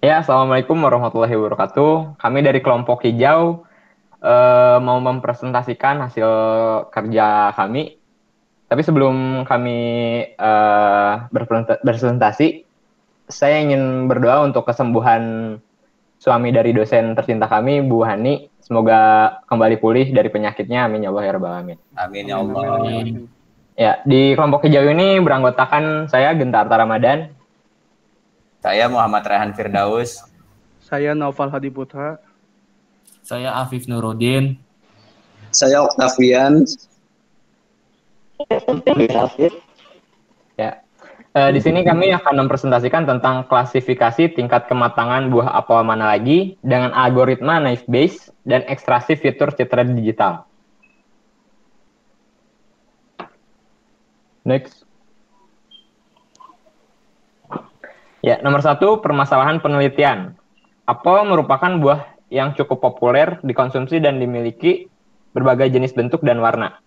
Ya, Assalamualaikum warahmatullahi wabarakatuh. Kami dari kelompok hijau mau mempresentasikan hasil kerja kami. Tapi sebelum kami berpresentasi, saya ingin berdoa untuk kesembuhan suami dari dosen tercinta kami, Bu Hani. Semoga kembali pulih dari penyakitnya. Amin ya Allah ya Rabbal Alamin. Amin ya Amin, amin, amin, Allah. amin. Ya, di kelompok hijau ini beranggotakan saya Genta Arta Ramadan, Saya Muhammad Rehan Firdaus. Saya Naufal Hadiputra. Saya Afif Nuruddin. Saya Oktavian. ya. Di sini kami akan mempresentasikan tentang klasifikasi tingkat kematangan buah apel mana lagi dengan algoritma naive Bayes dan ekstraksi fitur citra digital. Next. Ya, nomor 1, permasalahan penelitian. Apel merupakan buah yang cukup populer dikonsumsi dan dimiliki berbagai jenis bentuk dan warna.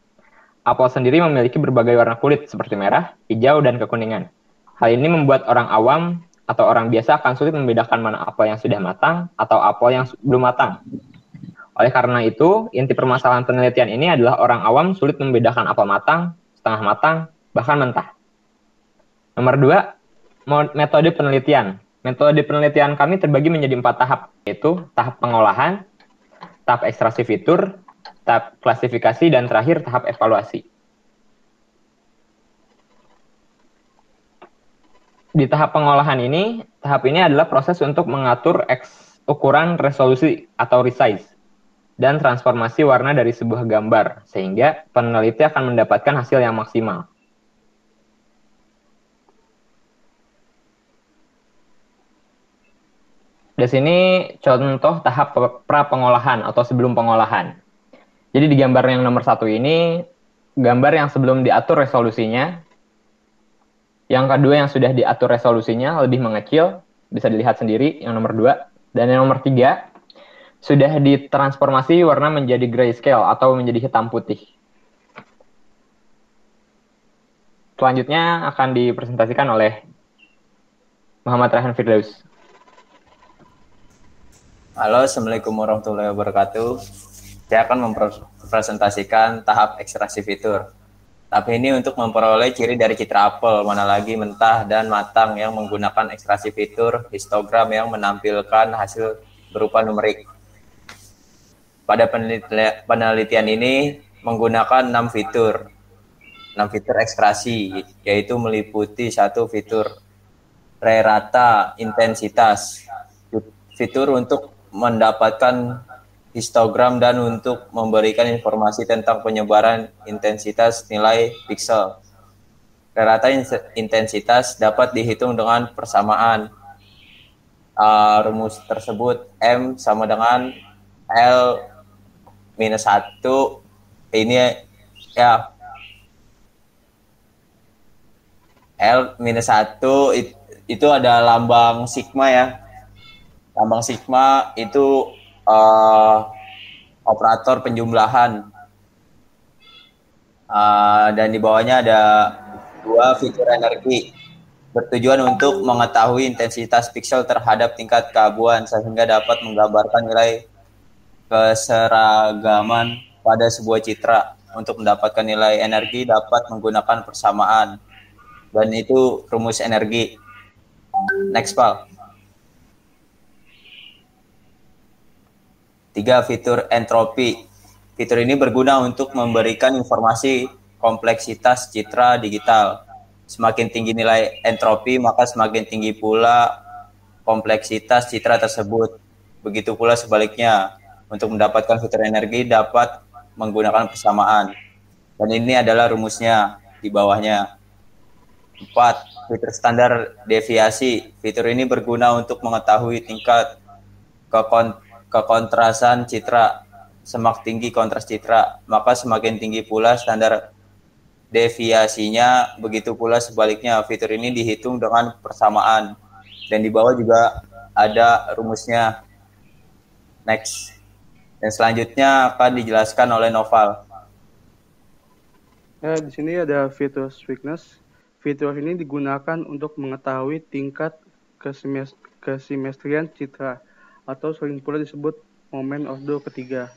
Apel sendiri memiliki berbagai warna kulit seperti merah, hijau, dan kekuningan. Hal ini membuat orang awam atau orang biasa akan sulit membedakan mana apel yang sudah matang atau apel yang belum matang. Oleh karena itu, inti permasalahan penelitian ini adalah orang awam sulit membedakan apel matang, setengah matang, bahkan mentah. Nomor 2, metode penelitian. Metode penelitian kami terbagi menjadi 4 tahap, yaitu tahap pengolahan, tahap ekstraksi fitur, tahap klasifikasi, dan terakhir tahap evaluasi. Di tahap pengolahan ini, tahap ini adalah proses untuk mengatur ukuran resolusi atau resize dan transformasi warna dari sebuah gambar, sehingga peneliti akan mendapatkan hasil yang maksimal. Di sini contoh tahap pra-pengolahan atau sebelum pengolahan. Jadi di gambar yang nomor 1 ini, gambar yang sebelum diatur resolusinya. Yang kedua yang sudah diatur resolusinya lebih mengecil, bisa dilihat sendiri yang nomor 2. Dan yang nomor 3, sudah ditransformasi warna menjadi grayscale atau menjadi hitam putih. Selanjutnya akan dipresentasikan oleh Muhammad Rehan Firdaus. Halo, Assalamualaikum warahmatullahi wabarakatuh. Saya akan mempresentasikan tahap ekstraksi fitur. Tahap ini untuk memperoleh ciri dari citra apel, mana lagi mentah dan matang yang menggunakan ekstraksi fitur histogram yang menampilkan hasil berupa numerik. Pada penelitian ini menggunakan 6 fitur. 6 fitur ekstraksi, yaitu meliputi 1 fitur rata intensitas, fitur untuk mendapatkan histogram dan untuk memberikan informasi tentang penyebaran intensitas nilai piksel. Rata intensitas dapat dihitung dengan persamaan. Rumus tersebut M sama dengan L minus 1. Ini ya L minus 1 itu ada lambang sigma ya. Lambang sigma itu operator penjumlahan. Dan di bawahnya ada 2 fitur energi. Bertujuan untuk mengetahui intensitas piksel terhadap tingkat keabuan sehingga dapat menggambarkan nilai keseragaman pada sebuah citra. Untuk mendapatkan nilai energi dapat menggunakan persamaan. Dan itu rumus energi. Next, Pak. 3, fitur entropi. Fitur ini berguna untuk memberikan informasi kompleksitas citra digital. Semakin tinggi nilai entropi, maka semakin tinggi pula kompleksitas citra tersebut. Begitu pula sebaliknya. Untuk mendapatkan fitur energi dapat menggunakan persamaan. Dan ini adalah rumusnya di bawahnya. 4, fitur standar deviasi. Fitur ini berguna untuk mengetahui tingkat kekontrasan citra. Semakin tinggi kontras citra, maka semakin tinggi pula standar deviasinya. Begitu pula sebaliknya, fitur ini dihitung dengan persamaan. Dan di bawah juga ada rumusnya. Next. Dan selanjutnya akan dijelaskan oleh Noval. Di sini ada fitur sweetness. Fitur ini digunakan untuk mengetahui tingkat kesimetrian citra, atau sering pula disebut momen ordo ketiga.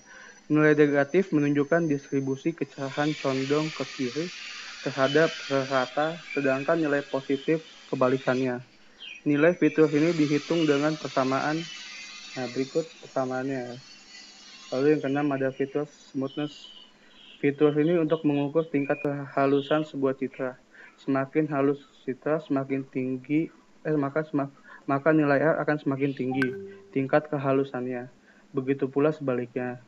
Nilai negatif menunjukkan distribusi kecerahan condong ke kiri terhadap rata, sedangkan nilai positif kebalikannya. Nilai fitur ini dihitung dengan persamaan. Nah, berikut persamaannya. Lalu yang keenam ada fitur smoothness. Fitur ini untuk mengukur tingkat kehalusan sebuah citra. Semakin halus citra, semakin tinggi, maka nilai R akan semakin tinggi tingkat kehalusannya. Begitu pula sebaliknya.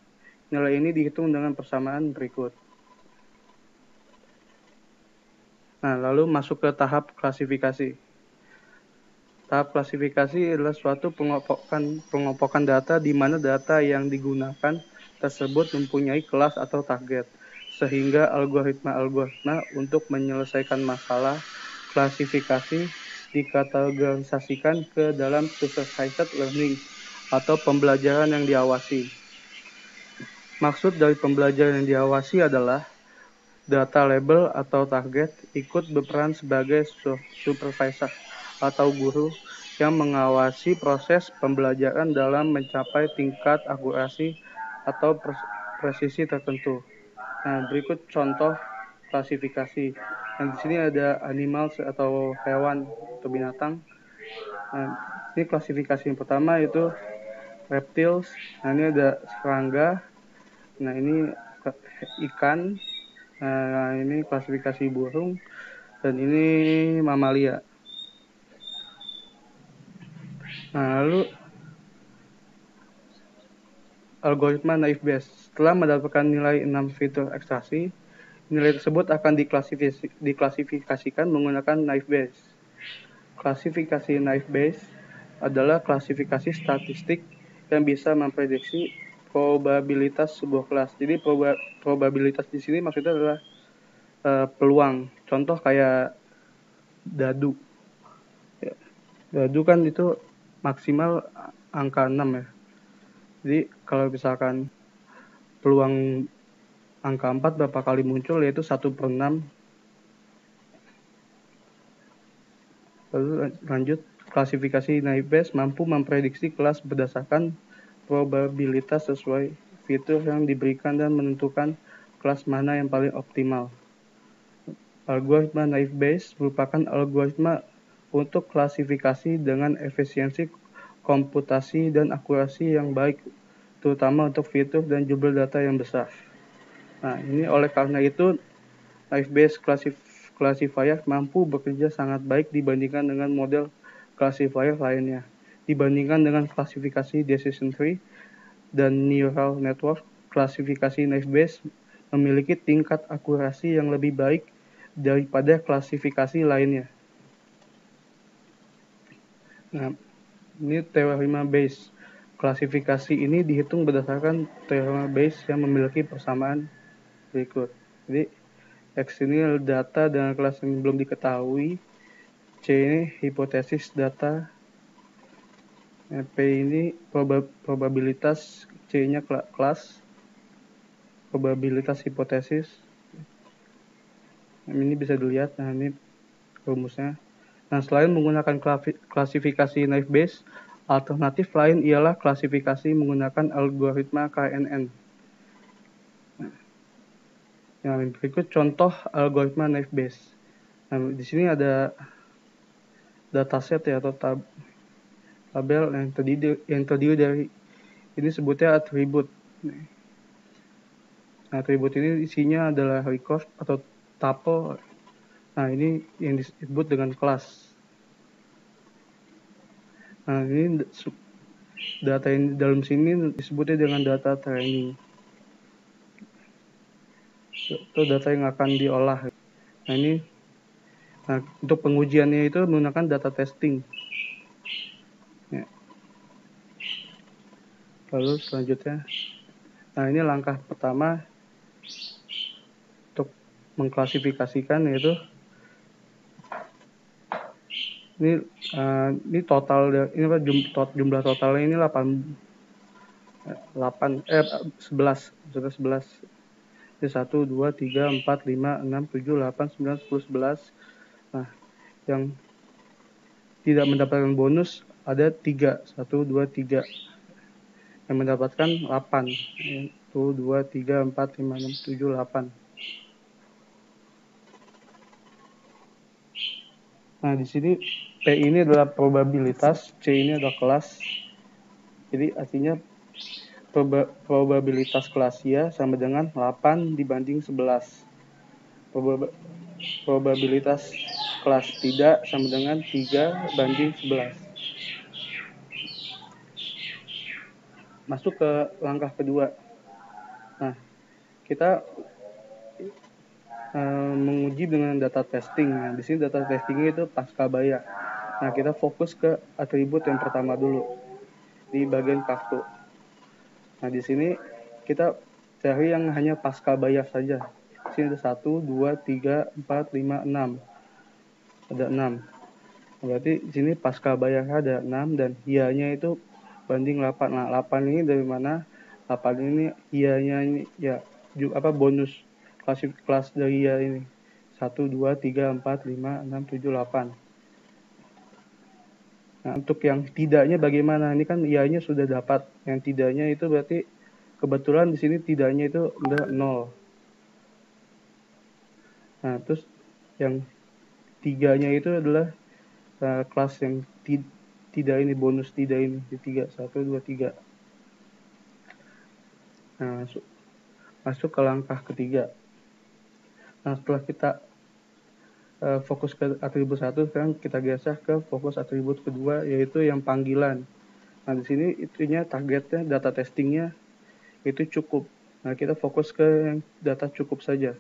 Nilai ini dihitung dengan persamaan berikut. Nah, lalu masuk ke tahap klasifikasi. Tahap klasifikasi adalah suatu pengompokan data di mana data yang digunakan tersebut mempunyai kelas atau target, sehingga algoritma untuk menyelesaikan masalah klasifikasi dikategorisasikan ke dalam supervised learning atau pembelajaran yang diawasi. Maksud dari pembelajaran yang diawasi adalah data label atau target ikut berperan sebagai supervisor atau guru yang mengawasi proses pembelajaran dalam mencapai tingkat akurasi atau presisi tertentu. Nah, berikut contoh klasifikasi. Nah, di sini ada animals atau hewan atau binatang. Nah, ini klasifikasi yang pertama itu reptiles. Nah, ini ada serangga. Nah, ini ikan. Nah, ini klasifikasi burung. Dan ini mamalia. Nah, lalu algoritma naive Bayes. Setelah mendapatkan nilai 6 fitur ekstraksi, nilai tersebut akan diklasifikasikan menggunakan naive Bayes. Klasifikasi naive Bayes adalah klasifikasi statistik yang bisa memprediksi probabilitas sebuah kelas. Jadi probabilitas di sini maksudnya adalah peluang. Contoh kayak dadu. Dadu kan itu maksimal angka 6 ya. Jadi kalau misalkan peluang angka 4 berapa kali muncul yaitu 1/6. Lalu lanjut, klasifikasi naive Bayes mampu memprediksi kelas berdasarkan probabilitas sesuai fitur yang diberikan dan menentukan kelas mana yang paling optimal. Algoritma naive Bayes merupakan algoritma untuk klasifikasi dengan efisiensi komputasi dan akurasi yang baik, terutama untuk fitur dan jumlah data yang besar. Nah, ini oleh karena itu, naive Bayes classifier mampu bekerja sangat baik dibandingkan dengan model classifier lainnya. Dibandingkan dengan klasifikasi decision tree dan neural network, klasifikasi naive Bayes memiliki tingkat akurasi yang lebih baik daripada klasifikasi lainnya. Nah, ini teorema Bayes. Klasifikasi ini dihitung berdasarkan teorema Bayes yang memiliki persamaan berikut. Jadi, X ini data dengan kelas yang belum diketahui, C ini hipotesis data, P ini probabilitas, C-nya kelas, probabilitas hipotesis. Ini bisa dilihat, nah ini rumusnya. Nah, selain menggunakan klasifikasi naive Bayes, alternatif lain ialah klasifikasi menggunakan algoritma KNN. Yang berikut contoh algoritma naive Bayes. Nah, di sini ada dataset ya atau tabel yang terdiri dari ini sebutnya atribut. Nah, atribut ini isinya adalah record atau tuple. Nah, ini yang disebut dengan kelas. Nah, ini data yang dalam sini disebutnya dengan data training. Itu data yang akan diolah. Nah, ini untuk pengujiannya itu menggunakan data testing. Ya. Lalu selanjutnya, nah ini langkah pertama untuk mengklasifikasikan yaitu ini total ini jumlah totalnya ini 11. Ini 1 2 3 4 5 6 7 8 9 10 11. Nah, yang tidak mendapatkan bonus ada 3, 1, 2, 3. Yang mendapatkan 8. 1, 2, 3, 4, 5, 6, 7, 8. Nah, di sini P ini adalah probabilitas, C ini adalah kelas. Jadi artinya probabilitas kelas ya sama dengan 8 dibanding 11. Probabilitas kelas tidak sama dengan 3 banding 11. Masuk ke langkah kedua. Nah, kita menguji dengan data testing. Nah, di sini data testingnya itu pasca bayar. Nah, kita fokus ke atribut yang pertama dulu di bagian kartu. Nah, di sini kita cari yang hanya pasca bayar saja. Di sini ada 1, 2, 3, 4, 5, 6. Ada 6. Berarti di sini pasca bayar ada 6 dan hianya itu banding 8. Nah, 8 ini dari mana? 8 ini hianya ini ya bonus kelas dari hia ini. 1, 2, 3, 4, 5, 6, 7, 8. Nah, untuk yang tidaknya bagaimana? Ini kan hianya sudah dapat. Yang tidaknya itu berarti kebetulan di sini tidaknya itu udah 0. Nah, terus yang tiganya itu adalah kelas yang tidak ini, bonus tidak ini, di 3, 1, 2, 3. Nah, masuk ke langkah ketiga. Nah, setelah kita fokus ke atribut 1, sekarang kita geser ke fokus atribut kedua, yaitu yang panggilan. Nah, di sini itunya targetnya, data testingnya itu cukup. Nah, kita fokus ke yang data cukup saja,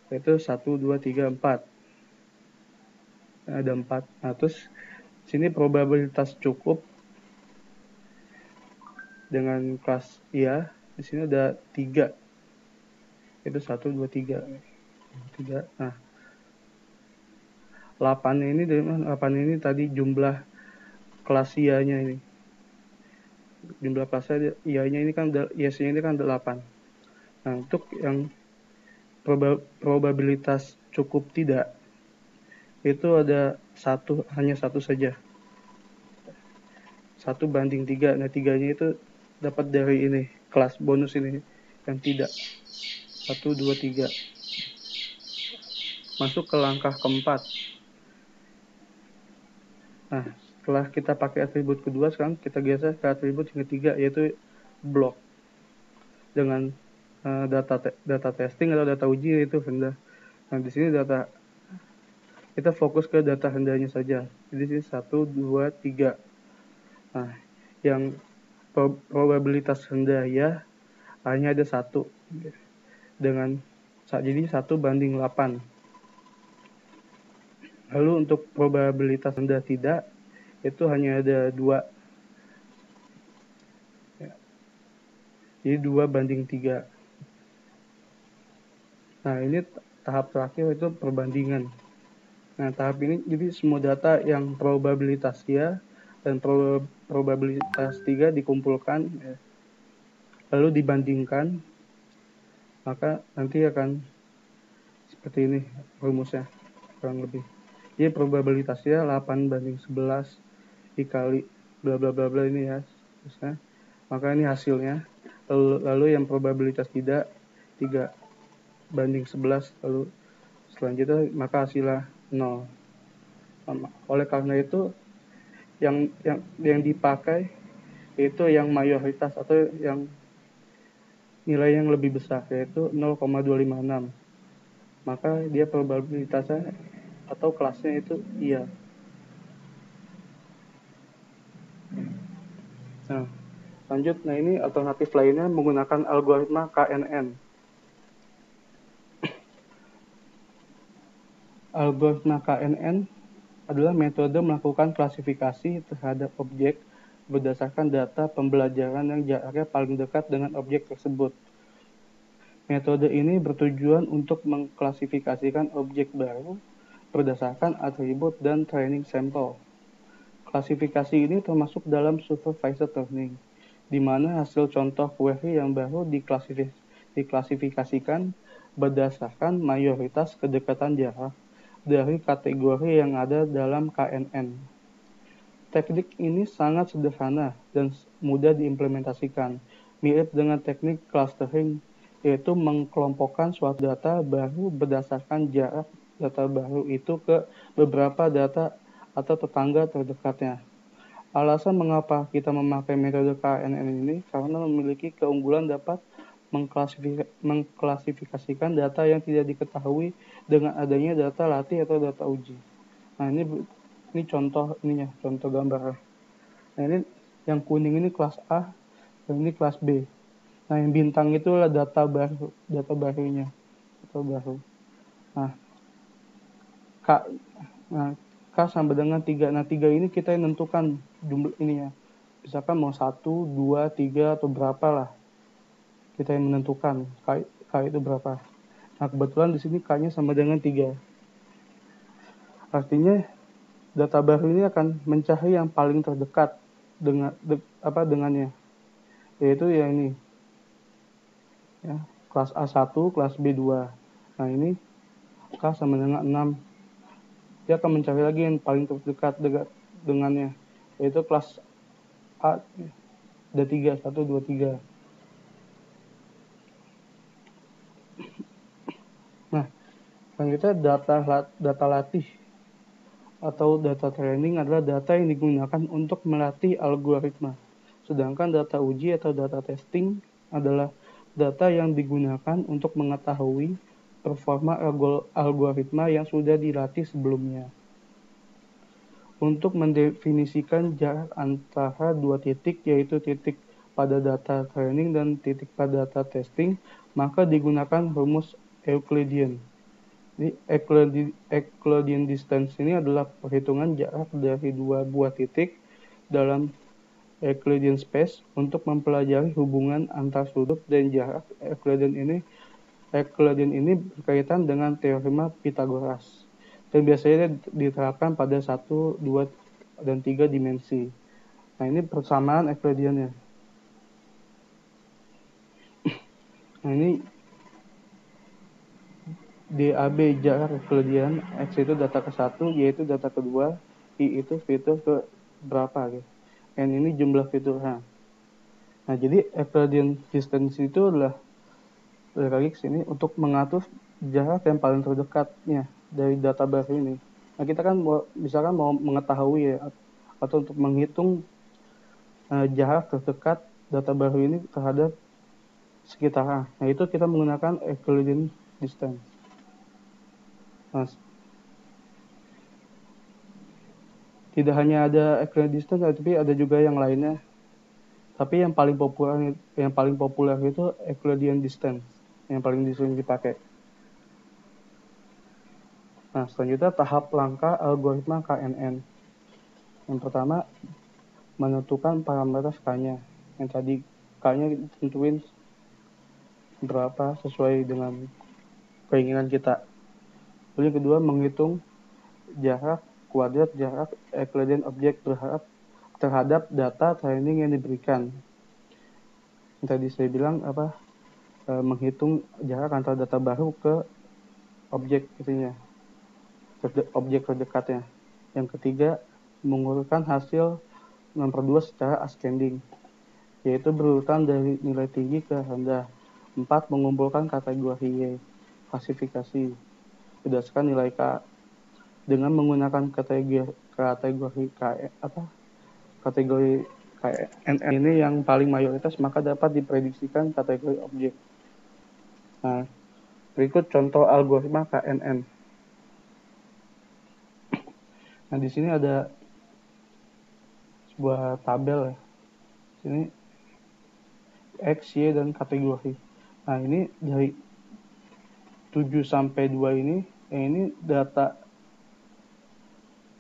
yaitu 1, 2, 3, 4. Ada 4. Nah, terus sini probabilitas cukup dengan kelas iya, di sini ada 3. Itu 1, 2, 3. 3. Nah, 8 ini dari mana? 8 ini tadi jumlah kelas iya-nya ini. Jumlah kelasnya iya-nya ini kan yes-nya ini kan 8. Nah, untuk yang probabilitas cukup tidak itu ada hanya satu saja. 1 banding 3. Nah, 3-nya itu dapat dari ini, kelas bonus ini yang tidak. 1, 2, 3. Masuk ke langkah keempat. Nah, setelah kita pakai atribut kedua, sekarang kita geser ke atribut yang ketiga, yaitu blok. Dengan data testing atau data uji itu rendah. Nah, di sini kita fokus ke data rendahnya saja. Jadi sini 1, 2, 3. Nah, yang probabilitas rendah ya hanya ada 1. Jadi 1 banding 8. Lalu untuk probabilitas rendah tidak itu hanya ada 2. Jadi 2 banding 3. Nah, ini tahap terakhir itu perbandingan. Nah, tahap ini jadi semua data yang probabilitas ya dan probabilitas 3 dikumpulkan ya, lalu dibandingkan, maka nanti akan seperti ini rumusnya kurang lebih. Jadi probabilitasnya 8 banding 11 dikali bla bla bla bla ini ya. Terusnya, maka ini hasilnya. Lalu yang probabilitas tidak 3 banding 11, lalu selanjutnya maka hasilnya 0. Oleh karena itu yang dipakai itu yang mayoritas atau yang nilai yang lebih besar, yaitu 0,256. Maka dia probabilitasnya atau kelasnya itu iya. Nah, lanjut. Nah, ini alternatif lainnya menggunakan algoritma KNN. Algoritma KNN adalah metode melakukan klasifikasi terhadap objek berdasarkan data pembelajaran yang jaraknya paling dekat dengan objek tersebut. Metode ini bertujuan untuk mengklasifikasikan objek baru berdasarkan atribut dan training sampel. Klasifikasi ini termasuk dalam supervised learning, di mana hasil contoh query yang baru diklasifikasikan berdasarkan mayoritas kedekatan jarak dari kategori yang ada dalam KNN. Teknik ini sangat sederhana dan mudah diimplementasikan, mirip dengan teknik clustering, yaitu mengkelompokkan suatu data baru berdasarkan jarak data baru itu ke beberapa data atau tetangga terdekatnya. Alasan mengapa kita memakai metode KNN ini karena memiliki keunggulan dapat mengklasifikasikan data yang tidak diketahui dengan adanya data latih atau data uji. Nah, ini contoh gambar. Nah, ini yang kuning ini kelas A, dan ini kelas B. Nah, yang bintang itu adalah data barunya, data baru. Nah, K sama dengan 3. Nah, 3 ini kita yang menentukan jumlah ini ya. Misalkan mau 1, 2, 3 atau berapa lah. Kita yang menentukan K itu berapa. Nah, kebetulan di sini K-nya sama dengan 3. Artinya data baru ini akan mencari yang paling terdekat dengannya, yaitu yang ini. Ya, kelas A1, kelas B2. Nah, ini K sama dengan 6. Dia akan mencari lagi yang paling terdekat dengannya, yaitu kelas A, ada 3, 1, 2, 3. Nah, selanjutnya data latih atau data training adalah data yang digunakan untuk melatih algoritma. Sedangkan data uji atau data testing adalah data yang digunakan untuk mengetahui performa algoritma yang sudah dilatih sebelumnya. Untuk mendefinisikan jarak antara dua titik, yaitu titik pada data training dan titik pada data testing, maka digunakan rumus Euclidean. Jadi Euclidean distance ini adalah perhitungan jarak dari dua buah titik dalam Euclidean space untuk mempelajari hubungan antar sudut dan jarak. Euclidean ini berkaitan dengan teorema Pythagoras dan biasanya diterapkan pada 1, 2, dan 3 dimensi. Nah, ini persamaan Euclidean-nya. Nah, ini DAB jarak Euclidean, X itu data ke-1, Y itu data kedua, I itu fitur ke berapa gitu. N ini jumlah fitur. Nah, jadi Euclidean distance itu adalah lagi ke sini untuk mengatur jarak yang paling terdekatnya dari data baru ini. Nah, kita kan misalkan mau mengetahui ya, atau untuk menghitung jarak terdekat data baru ini terhadap sekitar. Nah, itu kita menggunakan Euclidean distance. Nah, tidak hanya ada Euclidean distance, tapi ada juga yang lainnya. Tapi yang paling populer itu Euclidean distance, yang paling sering dipakai. Nah, selanjutnya tahap langkah algoritma KNN. Yang pertama, menentukan parameter K-nya. Yang tadi K-nya ditentuin berapa sesuai dengan keinginan kita. Lalu yang kedua, menghitung jarak kuadrat jarak Euclidean objek terhadap data training yang diberikan. Yang tadi saya bilang menghitung jarak antara data baru ke objek itunya, objek terdekatnya. Yang ketiga, mengurutkan hasil nomor 2 secara ascending, yaitu berurutan dari nilai tinggi ke rendah. 4, mengumpulkan kategori Y, klasifikasi berdasarkan nilai K dengan menggunakan kategori KNN ini yang paling mayoritas, maka dapat diprediksikan kategori objek. Nah, berikut contoh algoritma KNN. Nah, di sini ada sebuah tabel ya. Sini X, Y, dan kategori. Nah, ini dari 7 sampai 2 ini data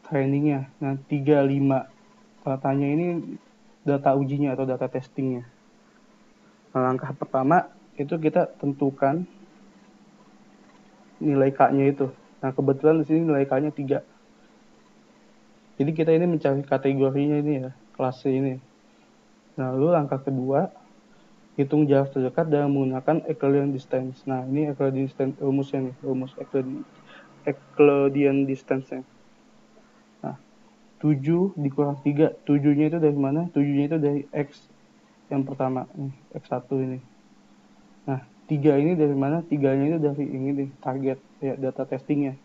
trainingnya. Nah, 3, 5 datanya ini data ujinya atau data testingnya. Nah, langkah pertama itu kita tentukan nilai K-nya itu. Nah, kebetulan di sini nilai K-nya 3. Jadi kita ini mencari kategorinya ini ya, kelas ini. Nah, lalu langkah kedua, hitung jarak terdekat dengan menggunakan Euclidean distance. Nah, ini Euclidean distance rumusnya nih, rumus Euclidean distance-nya. Nah, 7 dikurang 3. 7-nya itu dari mana? 7-nya itu dari X yang pertama. Nih, X1 ini. Nah, 3 ini dari mana? 3-nya itu dari ini nih, target. Ya, data testingnya.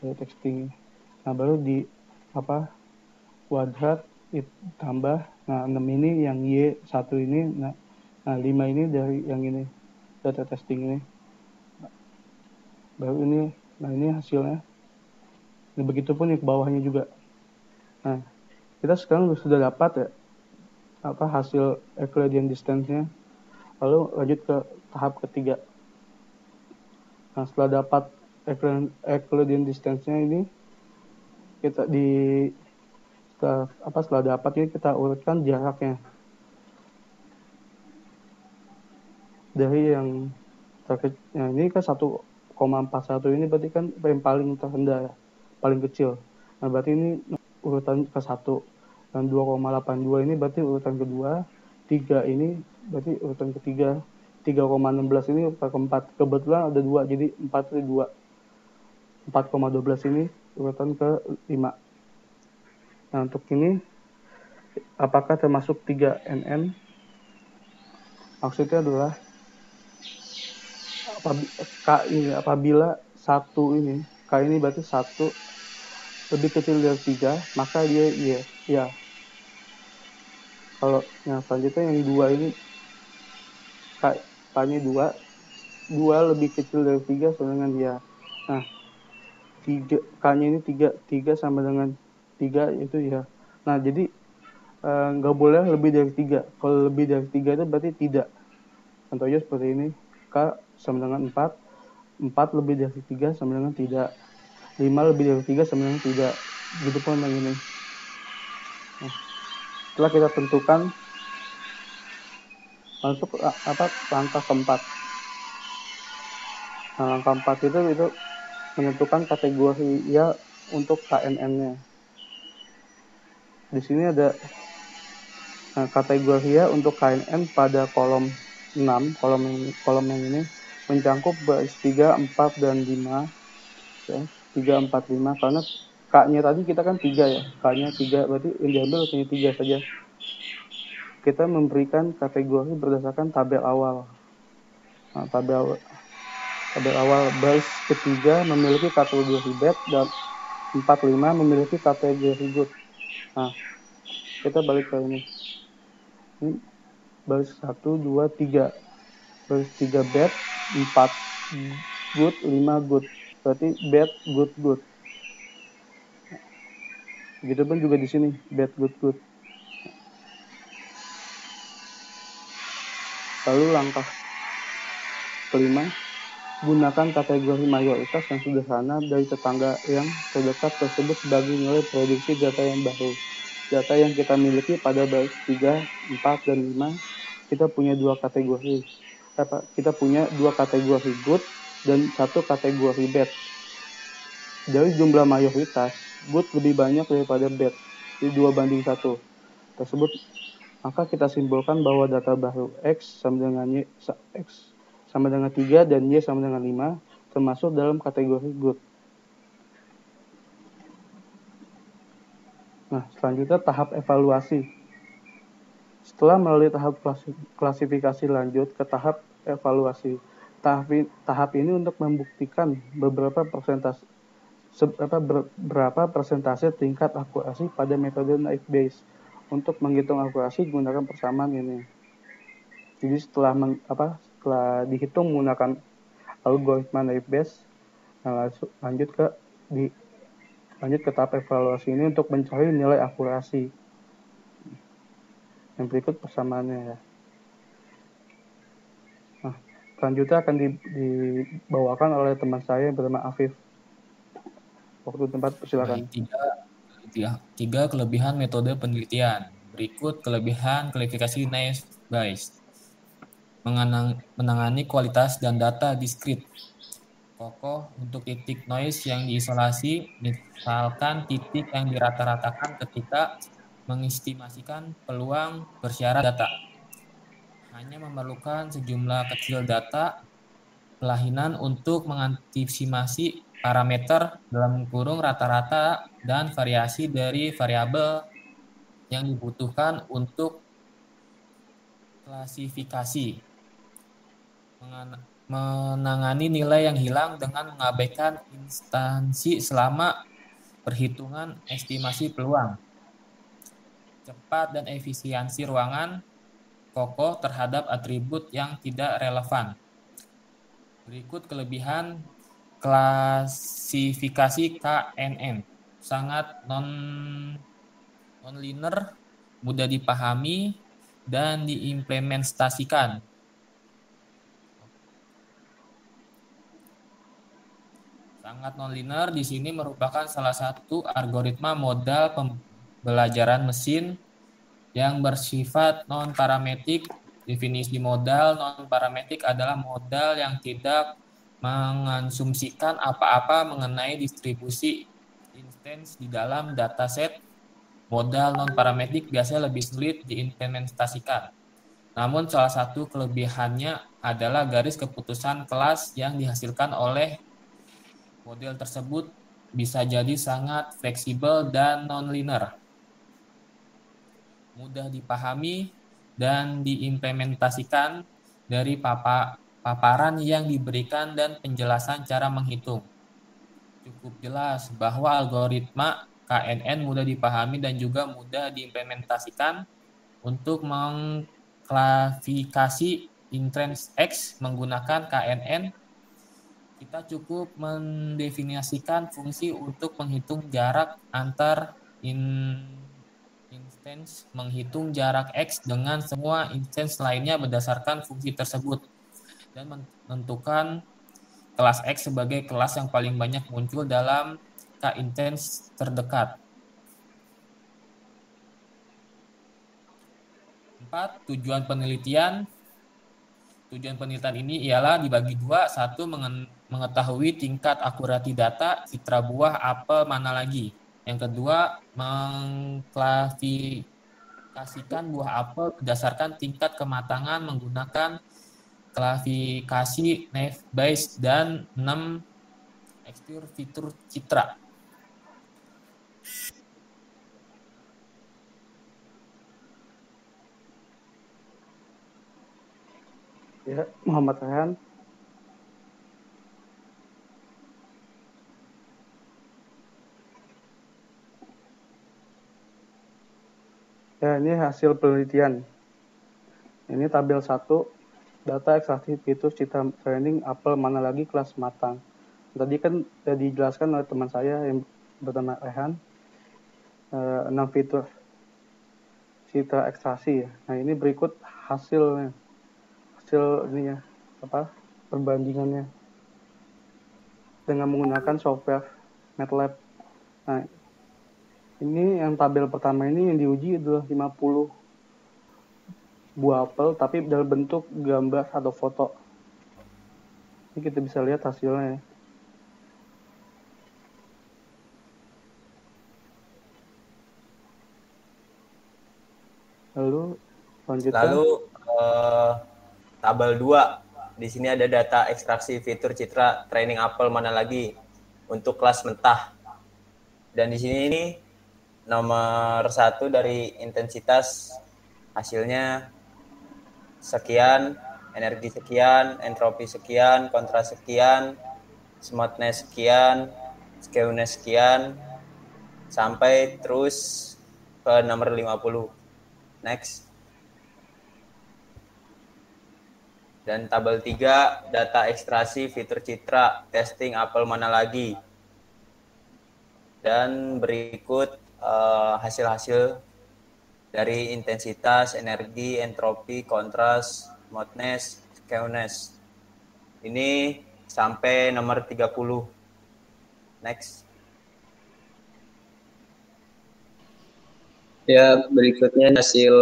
Data testing. Nah, baru di kuadrat tambah. Nah, 6 ini yang Y1 ini. Nah, 5 ini dari yang ini. Data testing ini. Baru ini. Nah, ini hasilnya. Nah, begitupun yang ke bawahnya juga. Nah, kita sekarang sudah dapat ya hasil Euclidean distance-nya. Lalu lanjut ke tahap ketiga. Nah, setelah dapat Euclidean distance-nya ini, kita setelah dapat ini kita urutkan jaraknya dari yang nah, ini kan 1,41 ini berarti kan yang paling terendah ya, paling kecil. Nah, berarti ini urutan ke 1. Dan 2,82 ini berarti urutan kedua. 3 ini berarti urutan ketiga. 3,16 ini urutan keempat. Kebetulan ada 2, jadi 4 itu 2. 4,12 ini urutan ke-5. Nah, untuk ini apakah termasuk 3NN? Maksudnya adalah apabila 1 ini, K ini berarti 1 lebih kecil dari 3, maka dia ya. Kalau yang selanjutnya yang 2 ini, K-nya 2 lebih kecil dari 3 sama dengan dia. Nah, K-nya ini 3 sama dengan 3 itu ya. Nah, jadi nggak boleh lebih dari 3. Kalau lebih dari 3 itu berarti tidak. Contohnya seperti ini, K sama dengan 4, 4 lebih dari 3 sama dengan tidak, 5 lebih dari 3 sama dengan tidak. Gitu pun yang ini. Nah, setelah kita tentukan, masuk langkah keempat. Nah, langkah 4 itu menentukan kategori ya untuk KNN-nya. Di sini ada kategori ya untuk KNN pada kolom 6, kolom yang ini mencakup baris 3, 4, dan 5. Ya, 3, 4, 5, karena K-nya tadi kita kan 3 ya. K-nya 3, berarti yang diambil hanya 3 saja. Kita memberikan kategori berdasarkan tabel awal. Nah, tabel awal baris ketiga memiliki kategori bad dan 4, 5 memiliki kategori good. Nah, kita balik ke ini. Ini baris 1, 2, 3. Baris 3 bad, 4 good, 5 good. Berarti bad, good, good. Gitu pun juga di sini, bad, good, good. Lalu langkah kelima, gunakan kategori mayoritas yang sederhana dari tetangga yang terdekat tersebut sebagai nilai prediksi data yang baru. Data yang kita miliki pada baris 3, 4, dan 5, kita punya 2 kategori. Kita punya 2 kategori good dan 1 kategori bad. Dari jumlah mayoritas, good lebih banyak daripada bad, di 2:1 tersebut. Maka kita simpulkan bahwa data baru X sama dengan 3 dan Y sama dengan 5 termasuk dalam kategori good. Nah, selanjutnya tahap evaluasi. Setelah melalui tahap klasifikasi lanjut ke tahap evaluasi. Tahap ini untuk membuktikan berapa persentase tingkat akurasi pada metode naive Bayes. Untuk menghitung akurasi gunakan persamaan ini. Jadi setelah dihitung menggunakan algoritma naive Bayes, lanjut ke tahap evaluasi ini untuk mencari nilai akurasi. Yang berikut persamaannya ya. Nah, selanjutnya akan dibawakan oleh teman saya yang bernama Afif. Waktu tempat persilakan. Tiga kelebihan metode penelitian. Berikut kelebihan klasifikasi naive Bayes. Menangani kualitas dan data diskrit. Kokoh untuk titik noise yang diisolasi, misalkan titik yang dirata-ratakan ketika mengestimasikan peluang bersyarat data. Hanya memerlukan sejumlah kecil data kelainan untuk mengantisipasi parameter dalam kurung rata-rata dan variasi dari variabel yang dibutuhkan untuk klasifikasi. Menangani nilai yang hilang dengan mengabaikan instansi selama perhitungan estimasi peluang. Cepat dan efisiensi ruangan, kokoh terhadap atribut yang tidak relevan. Berikut kelebihan klasifikasi KNN. Sangat non-linear, mudah dipahami, dan diimplementasikan. Sangat non-linear di sini merupakan salah satu algoritma modal pembelajaran mesin yang bersifat non-parametrik. Definisi modal non-parametrik adalah modal yang tidak mengasumsikan apa-apa mengenai distribusi instance di dalam dataset. Modal non-parametrik biasanya lebih sulit diimplementasikan. Namun salah satu kelebihannya adalah garis keputusan kelas yang dihasilkan oleh model tersebut bisa jadi sangat fleksibel dan non-linear, mudah dipahami dan diimplementasikan dari paparan yang diberikan dan penjelasan cara menghitung. Cukup jelas bahwa algoritma KNN mudah dipahami dan juga mudah diimplementasikan. Untuk mengklasifikasi instance X menggunakan KNN, kita cukup mendefinisikan fungsi untuk menghitung jarak antar instance, menghitung jarak X dengan semua instance lainnya berdasarkan fungsi tersebut, dan menentukan kelas X sebagai kelas yang paling banyak muncul dalam K-instance terdekat. 4. Tujuan penelitian. Tujuan penelitian ini ialah dibagi dua. Satu, mengetahui tingkat akurasi data citra buah apel mana lagi. Yang kedua, mengklasifikasikan buah apel berdasarkan tingkat kematangan menggunakan klasifikasi Naive-Bayes dan 6 ekstra fitur citra. Ya, Muhammad Rehan. Ya, ini hasil penelitian. Ini tabel 1, data ekstraksi fitur citra training apel mana lagi kelas matang. Tadi kan sudah dijelaskan oleh teman saya yang bernama Rehan, 6 fitur citra ekstraksi. Nah, ini berikut hasil ini ya, perbandingannya dengan menggunakan software MATLAB. Nah, ini yang tabel pertama ini yang diuji adalah 50 buah apel tapi dalam bentuk gambar atau foto. Ini kita bisa lihat hasilnya ya. Lalu lanjutkan. Tabel 2. Di sini ada data ekstraksi fitur citra training apel mana lagi untuk kelas mentah. Dan di sini ini nomor 1 dari intensitas hasilnya sekian, energi sekian, entropi sekian, kontras sekian, smoothness sekian, skewness sekian, sampai terus ke nomor 50. Next. Dan tabel 3, data ekstraksi fitur citra testing apel mana lagi. Dan berikut hasil-hasil dari intensitas, energi, entropi, kontras, smoothness, skewness. Ini sampai nomor 30. Next. Ya, berikutnya hasil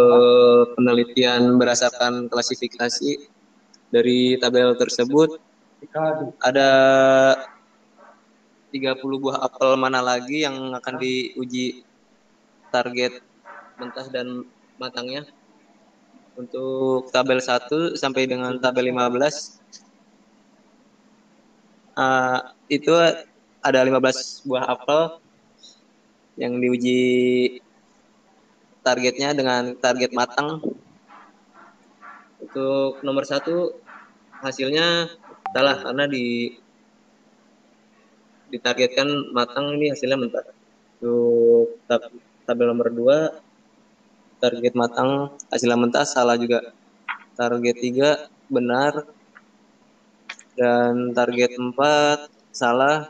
penelitian berdasarkan klasifikasi. Dari tabel tersebut ada 30 buah apel mana lagi yang akan diuji target mentah dan matangnya. Untuk tabel 1 sampai dengan tabel 15 itu ada 15 buah apel yang diuji targetnya dengan target matang. Untuk nomor 1 hasilnya salah karena ditargetkan matang, ini hasilnya mentah. Untuk tabel nomor 2 target matang hasilnya mentah, salah juga. Target 3 benar, dan target 4 salah,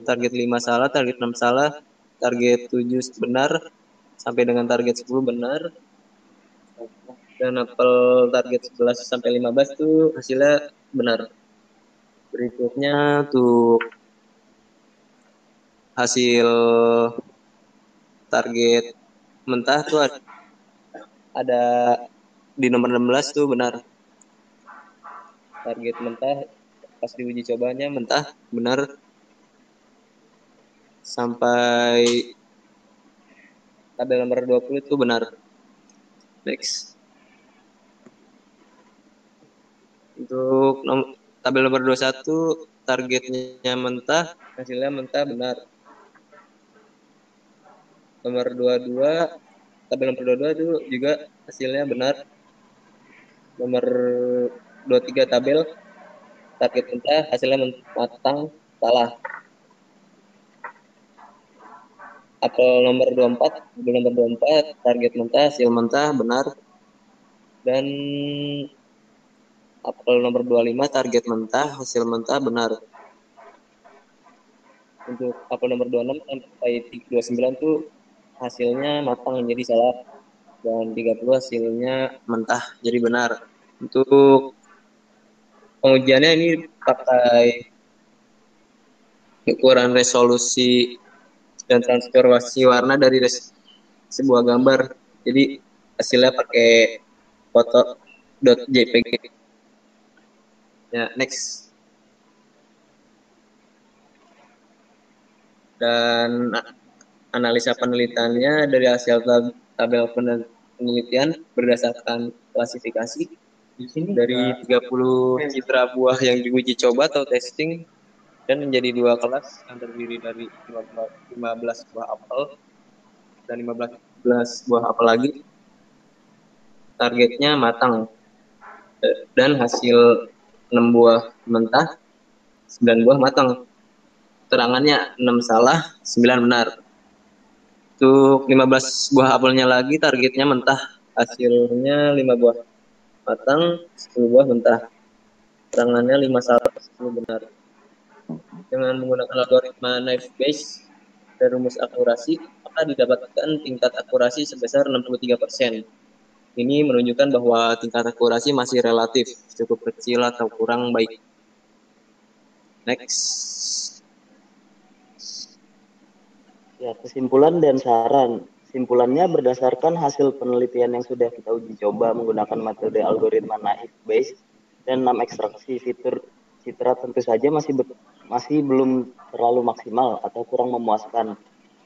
target 5 salah, target 6 salah, target 7 benar, sampai dengan target 10 benar, dan apel target 11 sampai 15 itu hasilnya benar. Berikutnya untuk hasil target mentah tuh ada di nomor 16 tuh benar. Target mentah pas diuji cobanya mentah benar sampai tabel nomor 20 itu benar. Next. Untuk tabel nomor 21 targetnya mentah, hasilnya mentah benar. Nomor 22 tabel nomor 22 itu juga hasilnya benar. Nomor 23 tabel target mentah hasilnya matang, salah. Apel nomor 24 target mentah hasil mentah benar, dan apel nomor 25 target mentah hasil mentah benar. Untuk apel nomor 26 sampai 29 tuh hasilnya matang jadi salah, dan 30 hasilnya mentah jadi benar. Untuk pengujiannya ini pakai ukuran resolusi dan transformasi warna dari sebuah gambar. Jadi hasilnya pakai foto.jpg. Ya, next. Dan analisa penelitiannya dari hasil tabel penelitian berdasarkan klasifikasi dari 30 citra buah yang diuji coba atau testing, dan menjadi 2 kelas yang terdiri dari 15 buah apel dan 15 buah apel lagi. Targetnya matang, dan hasil 6 buah mentah, 9 buah matang. Terangannya 6 salah, 9 benar. Untuk 15 buah apelnya lagi targetnya mentah, hasilnya 5 buah matang, 10 buah mentah. Terangannya 5 salah, 10 benar. Dengan menggunakan algoritma Naive Bayes dan rumus akurasi, maka didapatkan tingkat akurasi sebesar 63%. Ini menunjukkan bahwa tingkat akurasi masih relatif, cukup kecil atau kurang baik. Next. Ya, kesimpulan dan saran. Simpulannya berdasarkan hasil penelitian yang sudah kita uji coba menggunakan metode algoritma Naive Bayes dan 6 ekstraksi fitur citra tentu saja masih belum terlalu maksimal atau kurang memuaskan.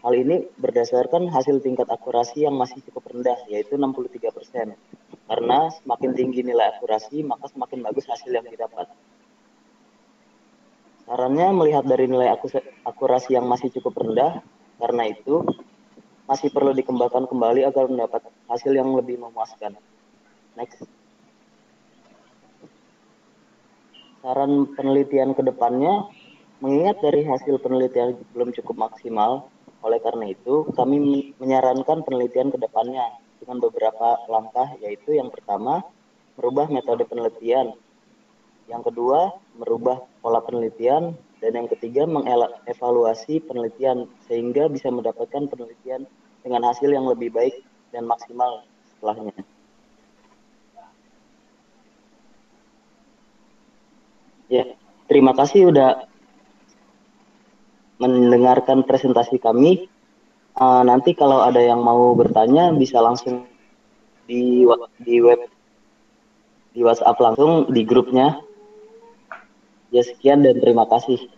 Hal ini berdasarkan hasil tingkat akurasi yang masih cukup rendah, yaitu 63%. Karena semakin tinggi nilai akurasi, maka semakin bagus hasil yang didapat. Sarannya melihat dari nilai akurasi yang masih cukup rendah, karena itu masih perlu dikembangkan kembali agar mendapat hasil yang lebih memuaskan. Next. Saran penelitian ke depannya, mengingat dari hasil penelitian belum cukup maksimal, oleh karena itu kami menyarankan penelitian ke depannya dengan beberapa langkah, yaitu yang pertama, merubah metode penelitian. Yang kedua, merubah pola penelitian. Dan yang ketiga, mengevaluasi penelitian sehingga bisa mendapatkan penelitian dengan hasil yang lebih baik dan maksimal setelahnya. Ya, terima kasih sudah mendengarkan presentasi kami. Nanti kalau ada yang mau bertanya bisa langsung di WhatsApp langsung di grupnya. Ya, sekian dan terima kasih.